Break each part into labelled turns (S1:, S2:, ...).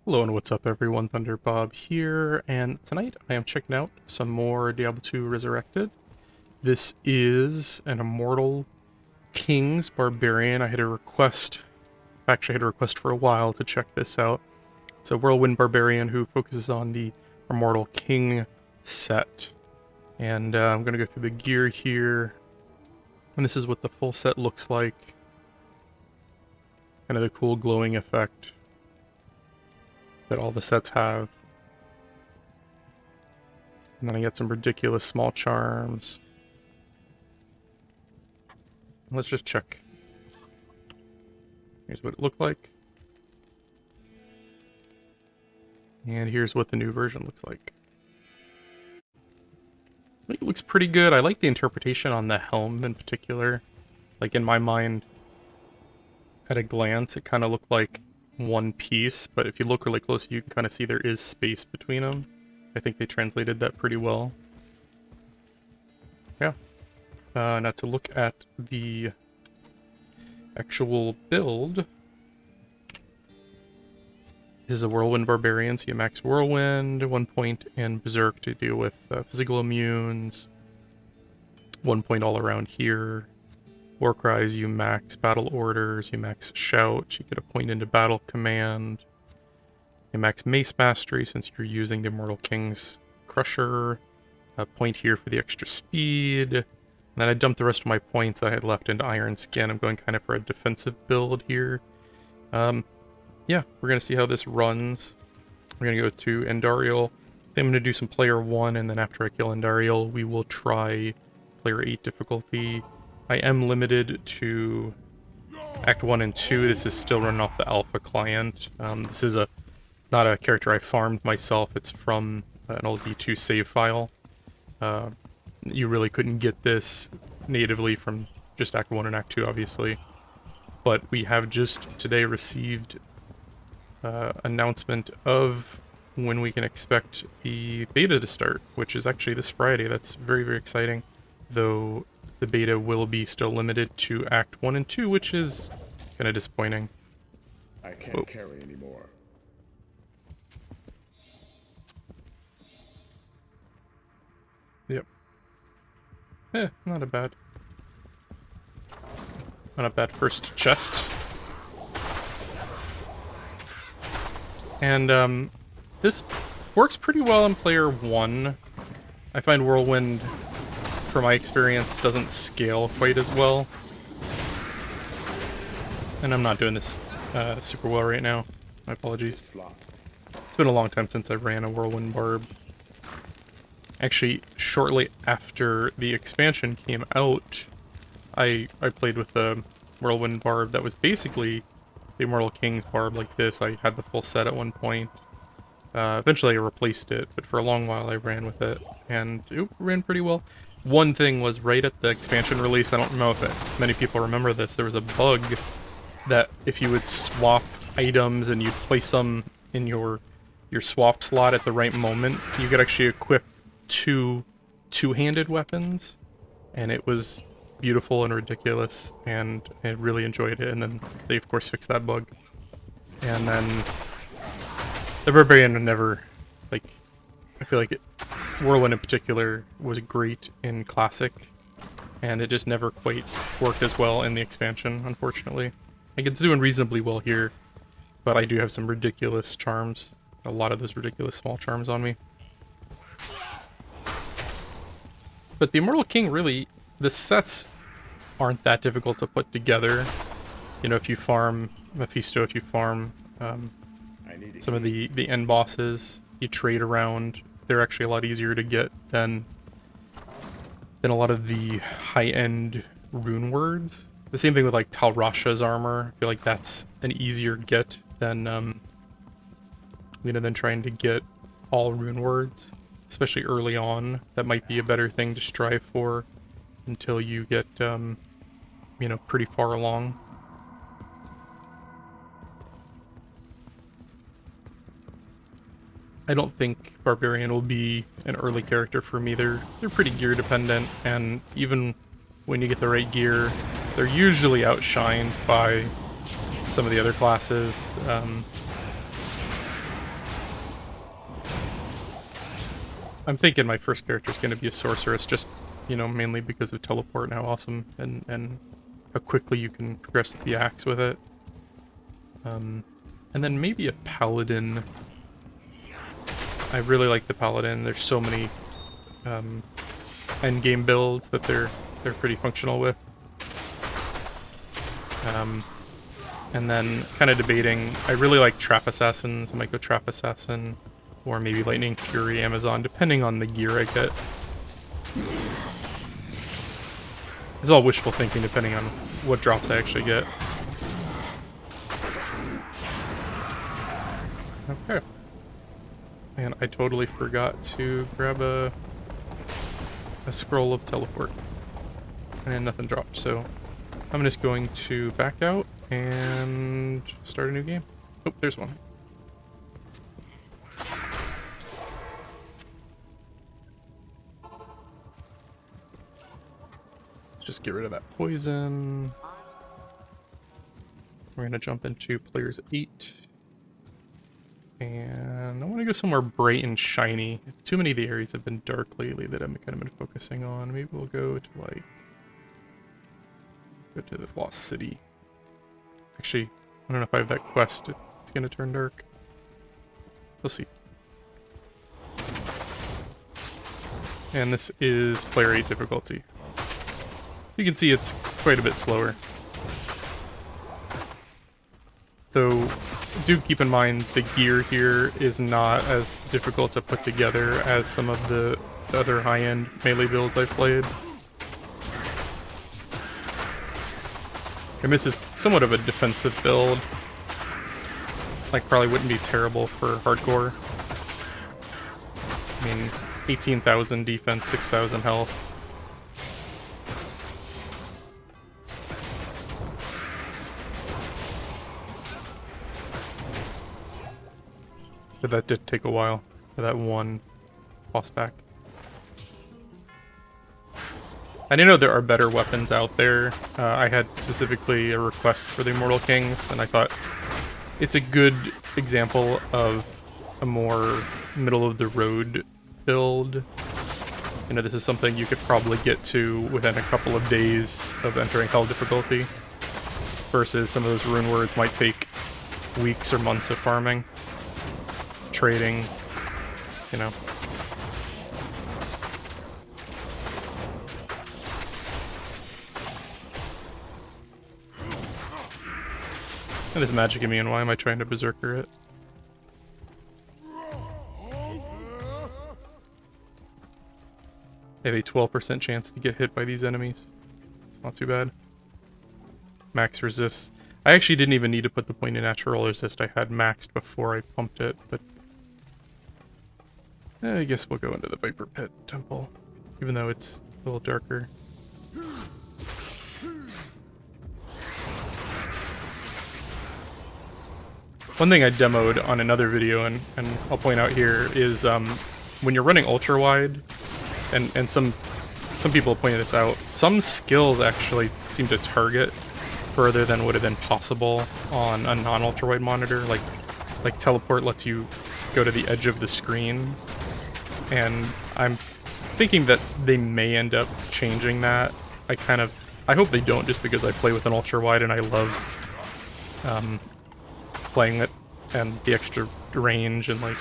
S1: Hello and what's up everyone, ThunderBob here, and tonight I am checking out some more Diablo 2 Resurrected. This is an Immortal King's Barbarian. I had a request, actually I had a request for a while to check this out. It's a Whirlwind Barbarian who focuses on the Immortal King Set. And I'm going to go through the gear here, and this is what the full set looks like. Kind of the cool glowing effect that all the sets have. And then I get some ridiculous small charms. Let's just check. Here's what it looked like. And here's what the new version looks like. I think it looks pretty good. I like the interpretation on the helm in particular. Like in my mind, at a glance, it kind of looked like one piece, but if you look really close, you can kind of see there is space between them. I think they translated that pretty well. Yeah. Now to look at the actual build. This is a Whirlwind Barbarian, so you max Whirlwind, 1 point, and Berserk to deal with physical immunes. 1 point all around here. War Cries, you max Battle Orders, you max Shout, you get a point into Battle Command. You max Mace Mastery since you're using the Immortal King's Crusher. A point here for the extra speed. And then I dumped the rest of my points I had left into Iron Skin. I'm going kind of for a defensive build here. Yeah, we're going to see how this runs. We're going to go to Andariel. I'm going to do some player 1, and then after I kill Andariel, we will try player 8 difficulty. I am limited to Act 1 and 2. This is still running off the alpha client. This is not a character I farmed myself. It's from an old D2 save file. You really couldn't get this natively from just Act 1 and Act 2, obviously. But we have just today received announcement of when we can expect the beta to start, which is actually this Friday. That's very, very exciting. Though the beta will be still limited to Act 1 and 2, which is kind of disappointing.
S2: I can't carry anymore.
S1: Yep. Not a bad first chest. And this works pretty well in player 1. I find Whirlwind, from my experience, doesn't scale quite as well. And I'm not doing this super well right now. My apologies. It's been a long time since I ran a Whirlwind Barb. Actually, shortly after the expansion came out, I played with the Whirlwind Barb that was basically the Immortal King's Barb like this. I had the full set at one point. Eventually I replaced it, but for a long while I ran with it, and it ran pretty well. One thing was right at the expansion release, I don't know if many people remember this, there was a bug that if you would swap items and you'd place them in your swap slot at the right moment, you could actually equip two-handed weapons, and it was beautiful and ridiculous, and I really enjoyed it. And then they of course fixed that bug, and then the Barbarian never, like, I feel like Whirlwind in particular was great in Classic, and it just never quite worked as well in the expansion, unfortunately. Like, it's doing reasonably well here, but I do have some ridiculous charms, a lot of those ridiculous small charms on me. But the Immortal King, really, the sets aren't that difficult to put together. You know, if you farm Mephisto, if you farm some of the end bosses, you trade around, they're actually a lot easier to get than a lot of the high-end rune words. The same thing with like Tal Rasha's armor. I feel like that's an easier get than than trying to get all rune words, especially early on. That might be a better thing to strive for until you get pretty far along. I don't think Barbarian will be an early character for me. They're pretty gear dependent, and even when you get the right gear, they're usually outshined by some of the other classes. I'm thinking my first character is going to be a sorceress, just, you know, mainly because of teleport and how awesome and how quickly you can progress the axe with it. And then maybe a paladin. I really like the paladin. There's so many endgame builds that they're pretty functional with. And then kind of debating. I really like trap assassins. I might go trap assassin, or maybe lightning fury Amazon, depending on the gear I get. It's all wishful thinking, depending on what drops I actually get. Okay. And I totally forgot to grab a scroll of teleport. And nothing dropped, so I'm just going to back out and start a new game. Oh, there's one. Let's just get rid of that poison. We're gonna jump into players 8. And I want to go somewhere bright and shiny. Too many of the areas have been dark lately that I've kind of been focusing on. Maybe we'll go to like... go to the Lost City. Actually, I don't know if I have that quest. It's gonna turn dark. We'll see. And this is player 8 difficulty. You can see it's quite a bit slower. Though, do keep in mind the gear here is not as difficult to put together as some of the other high-end melee builds I've played. And this is somewhat of a defensive build. Like, probably wouldn't be terrible for hardcore. I mean, 18,000 defense, 6,000 health. But that did take a while for that one boss back. I do know there are better weapons out there. I had specifically a request for the Immortal Kings, and I thought it's a good example of a more middle-of-the-road build. You know, this is something you could probably get to within a couple of days of entering Hell difficulty, versus some of those rune words might take weeks or months of farming. Trading, you know. That is magic in me, and why am I trying to berserker it? I have a 12% chance to get hit by these enemies. It's not too bad. Max resist. I actually didn't even need to put the point in natural resist. I had maxed before I pumped it, but I guess we'll go into the Viper Pit Temple, even though it's a little darker. One thing I demoed on another video, and I'll point out here, is when you're running ultra wide, and some people have pointed this out, some skills actually seem to target further than would have been possible on a non-ultra wide monitor. Like teleport lets you go to the edge of the screen. And I'm thinking that they may end up changing that. I hope they don't, just because I play with an ultra wide and I love playing it and the extra range, and like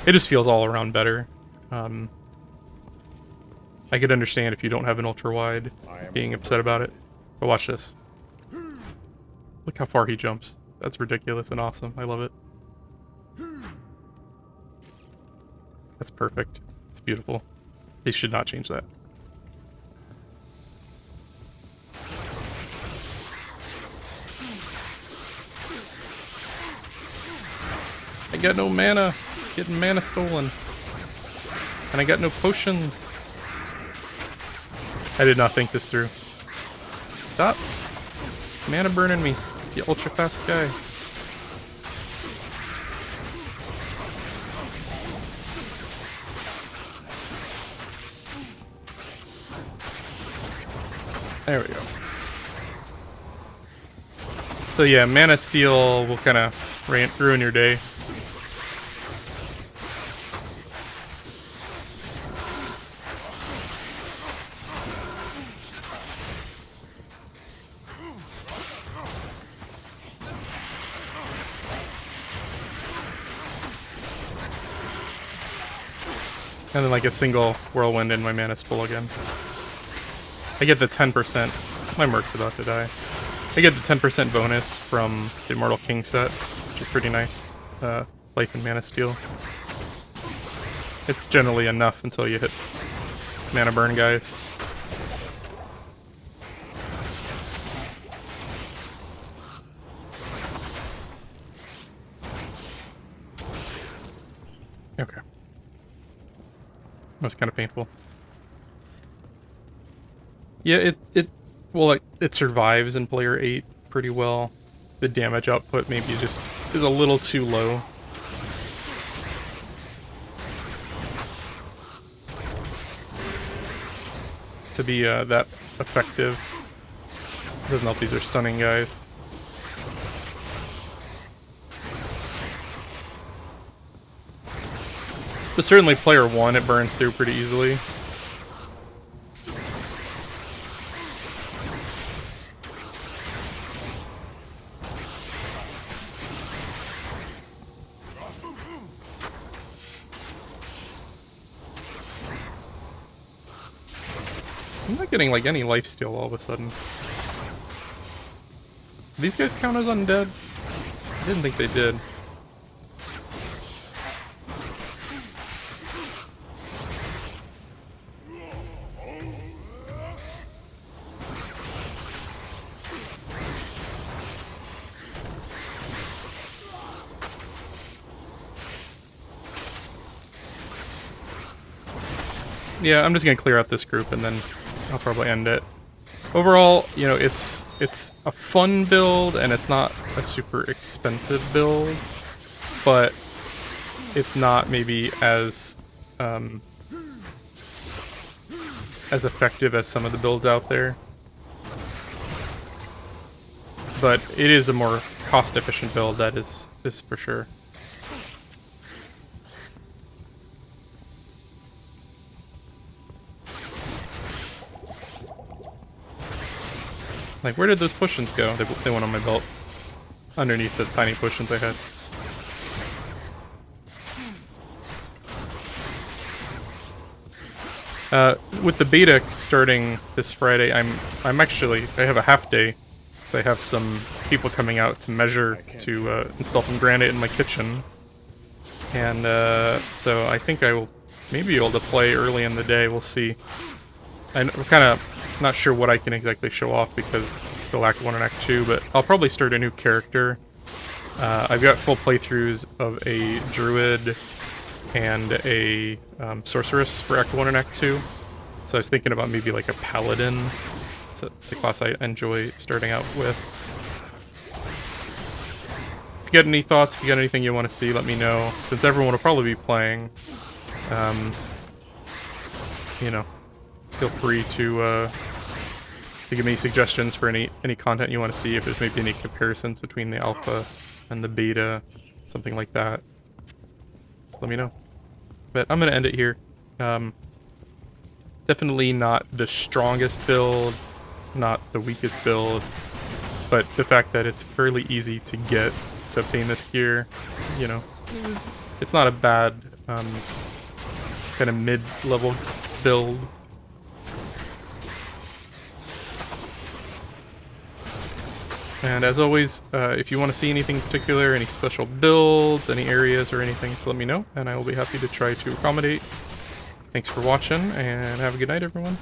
S1: it just feels all around better. I could understand if you don't have an ultra wide being upset about it, but watch this. Look how far he jumps. That's ridiculous and awesome. I love it. That's perfect. It's beautiful. They should not change that. I got no mana. Getting mana stolen. And I got no potions. I did not think this through. Stop. Mana burning me. You ultra fast guy. There we go. So yeah, mana steal will kind of ruin your day. And then like a single whirlwind and my mana's full again. I get the 10%. My merc's about to die. I get the 10% bonus from the Immortal King Set, which is pretty nice. Life and mana steal. It's generally enough until you hit mana burn guys. Okay. That was kind of painful. Yeah, it survives in player 8 pretty well. The damage output maybe just is a little too low. To be that effective. Doesn't help these are stunning guys. But certainly player 1 it burns through pretty easily. I'm not getting like any lifesteal all of a sudden. Do these guys count as undead? I didn't think they did. Yeah, I'm just gonna clear out this group and then I'll probably end it. Overall, you know, it's a fun build and it's not a super expensive build, but it's not maybe as effective as some of the builds out there. But it is a more cost-efficient build, that is for sure. Like, where did those potions go? They went on my belt. Underneath the tiny potions I had. With the beta starting this Friday, I have a half day. So I have some people coming out to measure to install some granite in my kitchen. And so I think I will maybe be able to play early in the day, we'll see. I'm kind of not sure what I can exactly show off because it's still Act 1 and Act 2, but I'll probably start a new character. I've got full playthroughs of a druid and a sorceress for Act 1 and Act 2. So I was thinking about maybe like a paladin. It's a class I enjoy starting out with. If you got any thoughts, if you got anything you want to see, let me know. Since everyone will probably be playing, you know, feel free to give me suggestions for any content you want to see, if there's maybe any comparisons between the alpha and the beta, something like that. Just let me know. But I'm going to end it here. Definitely not the strongest build, not the weakest build, but the fact that it's fairly easy to obtain this gear, you know, it's not a bad kind of mid-level build. And as always, if you want to see anything in particular, any special builds, any areas or anything, just let me know, and I will be happy to try to accommodate. Thanks for watching, and have a good night, everyone.